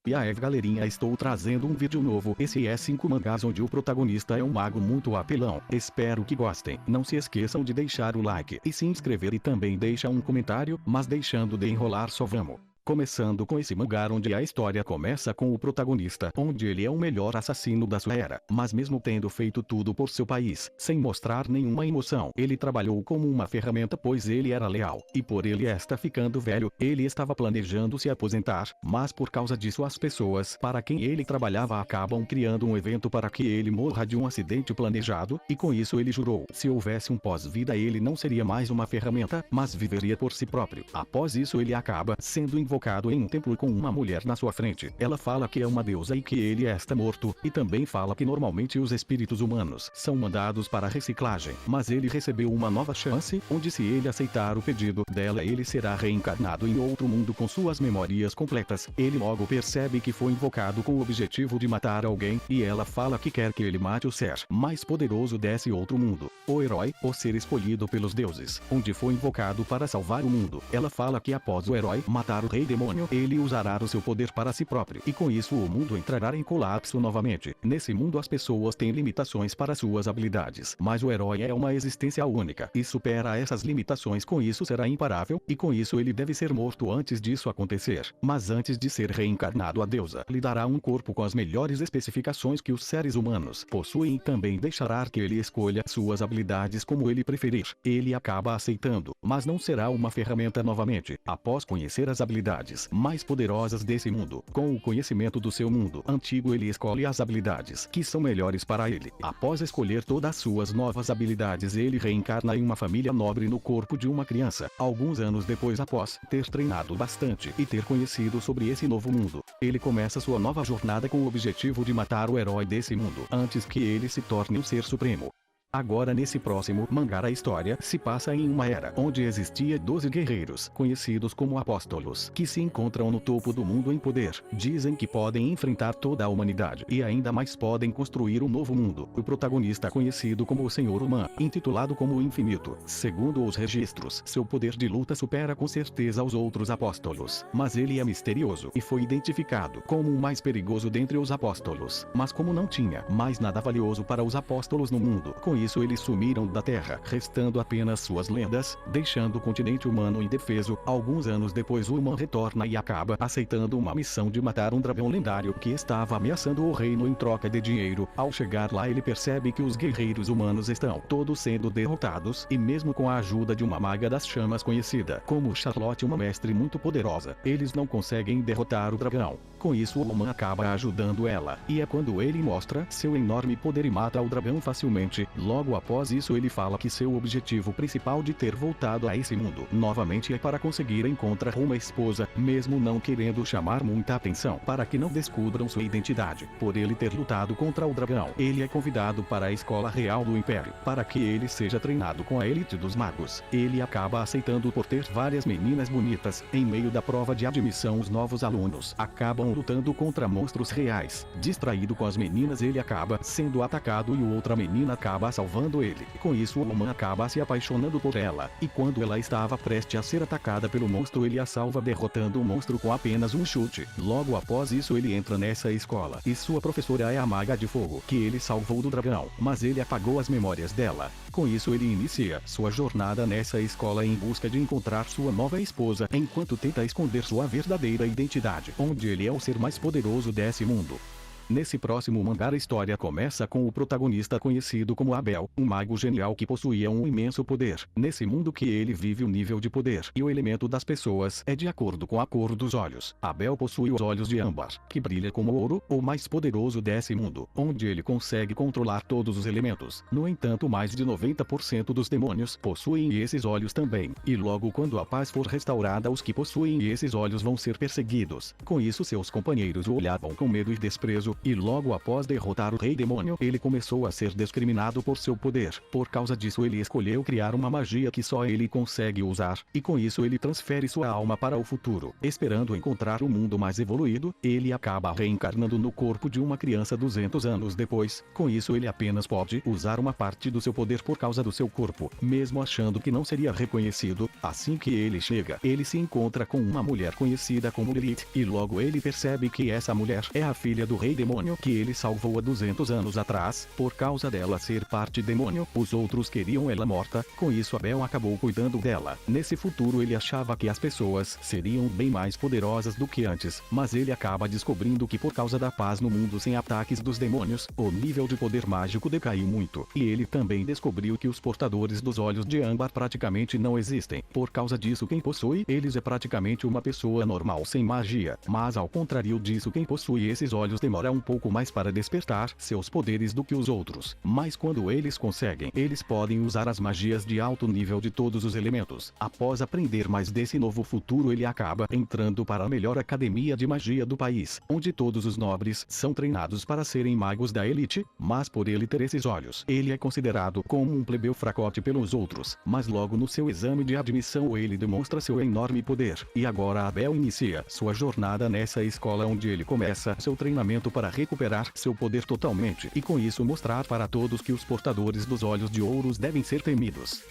E aí galerinha, estou trazendo um vídeo novo. Esse é 5 mangás onde o protagonista é um mago muito apelão. Espero que gostem. Não se esqueçam de deixar o like e se inscrever e também deixa um comentário, mas deixando de enrolar só vamos. Começando com esse mangá onde a história começa com o protagonista, onde ele é o melhor assassino da sua era, mas mesmo tendo feito tudo por seu país, sem mostrar nenhuma emoção, ele trabalhou como uma ferramenta pois ele era leal, e por ele estar ficando velho, ele estava planejando se aposentar, mas por causa disso as pessoas para quem ele trabalhava acabam criando um evento para que ele morra de um acidente planejado, e com isso ele jurou, se houvesse um pós-vida ele não seria mais uma ferramenta, mas viveria por si próprio. Após isso ele acaba sendo invocado em um templo com uma mulher na sua frente. Ela fala que é uma deusa e que ele está morto, e também fala que normalmente os espíritos humanos são mandados para reciclagem, mas ele recebeu uma nova chance, onde se ele aceitar o pedido dela ele será reencarnado em outro mundo com suas memórias completas. Ele logo percebe que foi invocado com o objetivo de matar alguém, e ela fala que quer que ele mate o ser mais poderoso desse outro mundo, o herói, o ser escolhido pelos deuses, onde foi invocado para salvar o mundo. Ela fala que após o herói matar o rei demônio, ele usará o seu poder para si próprio, e com isso o mundo entrará em colapso novamente. Nesse mundo as pessoas têm limitações para suas habilidades, mas o herói é uma existência única, e supera essas limitações, com isso será imparável, e com isso ele deve ser morto antes disso acontecer. Mas antes de ser reencarnado, a deusa lhe dará um corpo com as melhores especificações que os seres humanos possuem, e também deixará que ele escolha suas habilidades como ele preferir. Ele acaba aceitando, mas não será uma ferramenta novamente. Após conhecer as habilidades mais poderosas desse mundo, com o conhecimento do seu mundo antigo ele escolhe as habilidades que são melhores para ele. Após escolher todas as suas novas habilidades ele reencarna em uma família nobre no corpo de uma criança. Alguns anos depois, após ter treinado bastante e ter conhecido sobre esse novo mundo, ele começa sua nova jornada com o objetivo de matar o herói desse mundo, antes que ele se torne o ser supremo. Agora nesse próximo mangá a história se passa em uma era onde existia 12 guerreiros, conhecidos como apóstolos, que se encontram no topo do mundo em poder. Dizem que podem enfrentar toda a humanidade, e ainda mais podem construir um novo mundo. O protagonista conhecido como o Senhor Humano, intitulado como o Infinito. Segundo os registros, seu poder de luta supera com certeza os outros apóstolos, mas ele é misterioso, e foi identificado como o mais perigoso dentre os apóstolos. Mas como não tinha mais nada valioso para os apóstolos no mundo, com isso eles sumiram da Terra, restando apenas suas lendas, deixando o continente humano indefeso. Alguns anos depois o humano retorna e acaba aceitando uma missão de matar um dragão lendário que estava ameaçando o reino em troca de dinheiro. Ao chegar lá ele percebe que os guerreiros humanos estão todos sendo derrotados, e mesmo com a ajuda de uma maga das chamas conhecida como Charlotte, uma mestre muito poderosa, eles não conseguem derrotar o dragão. Com isso o humano acaba ajudando ela, e é quando ele mostra seu enorme poder e mata o dragão facilmente. Logo após isso ele fala que seu objetivo principal de ter voltado a esse mundo novamente é para conseguir encontrar uma esposa, mesmo não querendo chamar muita atenção para que não descubram sua identidade. Por ele ter lutado contra o dragão, ele é convidado para a escola real do império, para que ele seja treinado com a elite dos magos. Ele acaba aceitando por ter várias meninas bonitas. Em meio da prova de admissão os novos alunos acabam lutando contra monstros reais. Distraído com as meninas ele acaba sendo atacado e outra menina acaba salvando ele. Com isso o humano acaba se apaixonando por ela, e quando ela estava prestes a ser atacada pelo monstro ele a salva derrotando o monstro com apenas um chute. Logo após isso ele entra nessa escola, e sua professora é a maga de fogo, que ele salvou do dragão, mas ele apagou as memórias dela. Com isso ele inicia sua jornada nessa escola em busca de encontrar sua nova esposa, enquanto tenta esconder sua verdadeira identidade, onde ele é o ser mais poderoso desse mundo. Nesse próximo mangá a história começa com o protagonista conhecido como Abel, um mago genial que possuía um imenso poder. Nesse mundo que ele vive o nível de poder e o elemento das pessoas é de acordo com a cor dos olhos. Abel possui os olhos de âmbar, que brilha como ouro, o mais poderoso desse mundo, onde ele consegue controlar todos os elementos. No entanto, mais de 90% dos demônios possuem esses olhos também, e logo quando a paz for restaurada os que possuem esses olhos vão ser perseguidos. Com isso seus companheiros o olhavam com medo e desprezo, mundo, e logo após derrotar o rei demônio, ele começou a ser discriminado por seu poder. Por causa disso ele escolheu criar uma magia que só ele consegue usar, e com isso ele transfere sua alma para o futuro. Esperando encontrar um mundo mais evoluído, ele acaba reencarnando no corpo de uma criança 200 anos depois. Com isso ele apenas pode usar uma parte do seu poder por causa do seu corpo, mesmo achando que não seria reconhecido. Assim que ele chega, ele se encontra com uma mulher conhecida como Lilith, e logo ele percebe que essa mulher é a filha do rei demônio que ele salvou há 200 anos atrás. Por causa dela ser parte demônio, os outros queriam ela morta, com isso Abel acabou cuidando dela. Nesse futuro ele achava que as pessoas seriam bem mais poderosas do que antes, mas ele acaba descobrindo que por causa da paz no mundo sem ataques dos demônios, o nível de poder mágico decaiu muito. E ele também descobriu que os portadores dos olhos de âmbar praticamente não existem. Por causa disso quem possui eles é praticamente uma pessoa normal sem magia, mas ao contrário disso quem possui esses olhos demora um pouco mais para despertar seus poderes do que os outros. Mas quando eles conseguem, eles podem usar as magias de alto nível de todos os elementos. Após aprender mais desse novo futuro ele acaba entrando para a melhor academia de magia do país, onde todos os nobres são treinados para serem magos da elite, mas por ele ter esses olhos, ele é considerado como um plebeu fracote pelos outros. Mas logo no seu exame de admissão ele demonstra seu enorme poder, e agora Abel inicia sua jornada nessa escola onde ele começa seu treinamento para recuperar seu poder totalmente, e com isso mostrar para todos que os portadores dos olhos de ouros devem ser temidos.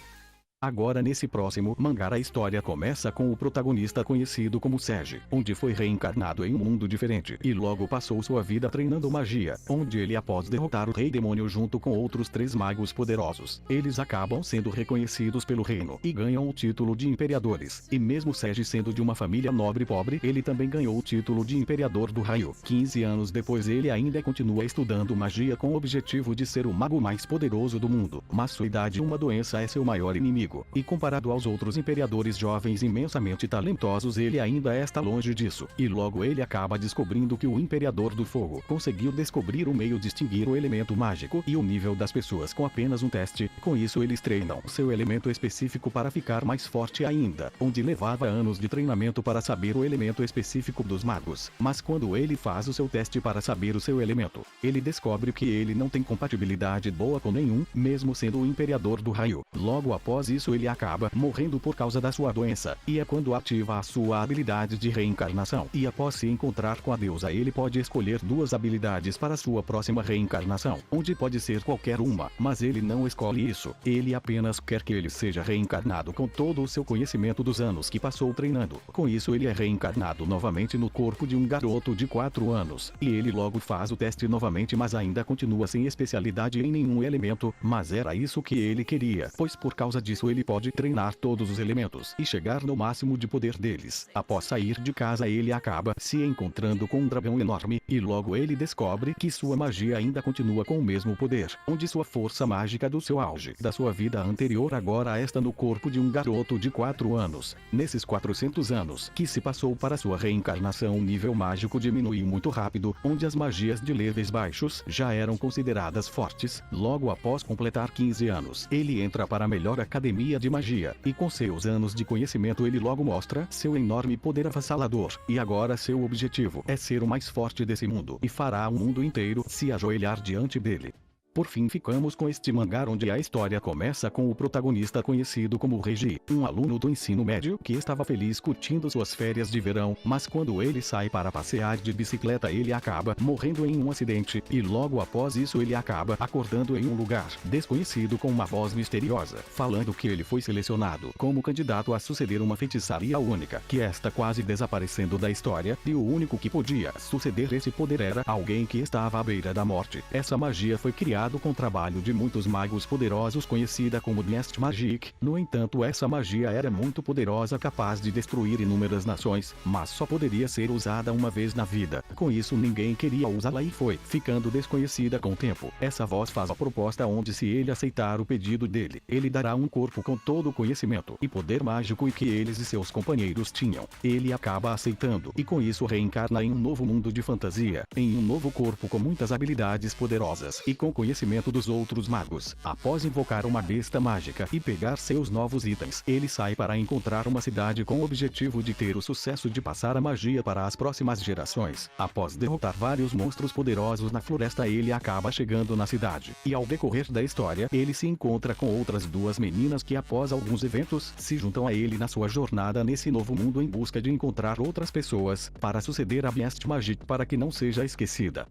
Agora nesse próximo mangá a história começa com o protagonista conhecido como Seiji, onde foi reencarnado em um mundo diferente, e logo passou sua vida treinando magia, onde ele após derrotar o rei demônio junto com outros 3 magos poderosos, eles acabam sendo reconhecidos pelo reino, e ganham o título de imperadores, e mesmo Seiji sendo de uma família nobre e pobre, ele também ganhou o título de imperador do raio. 15 anos depois ele ainda continua estudando magia com o objetivo de ser o mago mais poderoso do mundo, mas sua idade e uma doença é seu maior inimigo. E comparado aos outros imperadores jovens imensamente talentosos ele ainda está longe disso, e logo ele acaba descobrindo que o imperador do fogo conseguiu descobrir o meio de extinguir o elemento mágico e o nível das pessoas com apenas um teste. Com isso eles treinam seu elemento específico para ficar mais forte ainda, onde levava anos de treinamento para saber o elemento específico dos magos. Mas quando ele faz o seu teste para saber o seu elemento, ele descobre que ele não tem compatibilidade boa com nenhum, mesmo sendo o imperador do raio. Logo após isso ele acaba morrendo por causa da sua doença, e é quando ativa a sua habilidade de reencarnação, e após se encontrar com a deusa ele pode escolher 2 habilidades para sua próxima reencarnação, onde pode ser qualquer uma, mas ele não escolhe isso, ele apenas quer que ele seja reencarnado com todo o seu conhecimento dos anos que passou treinando. Com isso ele é reencarnado novamente no corpo de um garoto de 4 anos, e ele logo faz o teste novamente mas ainda continua sem especialidade em nenhum elemento, mas era isso que ele queria, pois por causa disso ele pode treinar todos os elementos e chegar no máximo de poder deles. Após sair de casa ele acaba se encontrando com um dragão enorme, e logo ele descobre que sua magia ainda continua com o mesmo poder, onde sua força mágica do seu auge da sua vida anterior agora está no corpo de um garoto de 4 anos. Nesses 400 anos que se passou para sua reencarnação o nível mágico diminuiu muito rápido, onde as magias de níveis baixos já eram consideradas fortes. Logo após completar 15 anos, ele entra para a melhor academia de magia, e com seus anos de conhecimento ele logo mostra seu enorme poder avassalador, e agora seu objetivo é ser o mais forte desse mundo, e fará o mundo inteiro se ajoelhar diante dele. Por fim ficamos com este mangá onde a história começa com o protagonista conhecido como Reiji, um aluno do ensino médio que estava feliz curtindo suas férias de verão, mas quando ele sai para passear de bicicleta ele acaba morrendo em um acidente, e logo após isso ele acaba acordando em um lugar desconhecido com uma voz misteriosa, falando que ele foi selecionado como candidato a suceder uma feitiçaria única, que está quase desaparecendo da história, e o único que podia suceder esse poder era alguém que estava à beira da morte. Essa magia foi criada com o trabalho de muitos magos poderosos conhecida como Blast Magic. No entanto essa magia era muito poderosa, capaz de destruir inúmeras nações, mas só poderia ser usada uma vez na vida. Com isso ninguém queria usá-la e foi ficando desconhecida com o tempo. Essa voz faz a proposta onde se ele aceitar o pedido dele, ele dará um corpo com todo o conhecimento e poder mágico que eles e seus companheiros tinham. Ele acaba aceitando e com isso reencarna em um novo mundo de fantasia, em um novo corpo com muitas habilidades poderosas e com conhecimento conhecimento dos outros magos. Após invocar uma besta mágica e pegar seus novos itens, ele sai para encontrar uma cidade com o objetivo de ter o sucesso de passar a magia para as próximas gerações. Após derrotar vários monstros poderosos na floresta, ele acaba chegando na cidade. E ao decorrer da história, ele se encontra com outras duas meninas que após alguns eventos, se juntam a ele na sua jornada nesse novo mundo em busca de encontrar outras pessoas, para suceder a Beast Magic para que não seja esquecida.